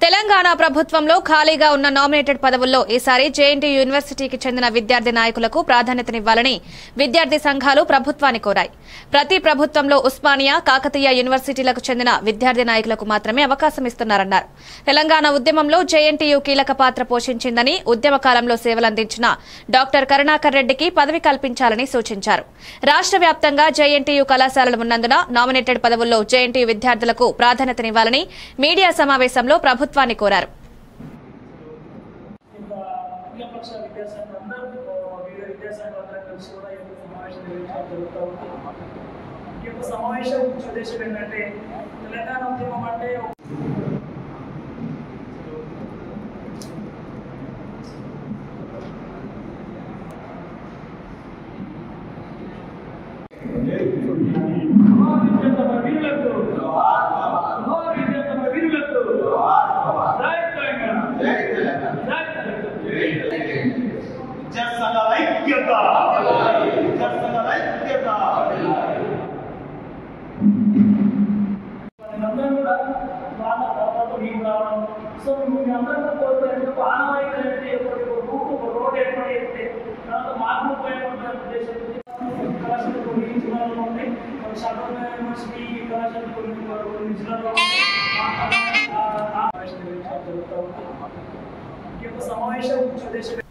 తెలంగాణ ప్రభుత్వంలో ఖాళీగా ఉన్న నామినేటెడ్ పదవుల్లో ఈసారి జేఎన్టీయూ యూనివర్సిటీకి చెందిన విద్యార్థి నాయకులకు ప్రాధాన్యతనివ్వాలని విద్యార్థి సంఘాలు ప్రభుత్వాన్ని కోరాయి. ప్రతి ప్రభుత్వంలో ఉస్మానియా, కాకతీయ యూనివర్సిటీలకు చెందిన విద్యార్థి నాయకులకు మాత్రమే అవకాశం ఇస్తున్నారన్నారు. తెలంగాణ ఉద్యమంలో జేఎన్టీయూ కీలక పాత్ర పోషించిందని, ఉద్యమ కాలంలో సేవలందించిన డాక్టర్ కరుణాకర్ రెడ్డికి పదవి కల్పించాలని సూచించారు. రాష్ట్ర వ్యాప్తంగా జేఎన్టీయూ కళాశాలలు ఉన్నందున నామినేటెడ్ పదవుల్లో జేఎన్టీయూ విద్యార్థులకు ప్రాధాన్యతనివ్వాలని మీడియా సమావేశంలో ప్రభుత్వాన్ని కోరారు. సమావేశం ఉద్దేశం ఏంటంటే తెలంగాణ ఉద్యమం అంటే సో మీ అందరూ కోరుకునే ఆనవాయితీ అనేది రోడ్ ఏర్పాటు చేస్తే తర్వాత మార్పులు ఉపయోగపడే ఉద్దేశం కళాశాల కొన్ని జిల్లాలో ఉన్నాయి. శారదా యూనివర్సిటీ కళాశాల కొన్ని జిల్లాలో జరుగుతూ ఉంటుంది. సమావేశం ఉద్దేశం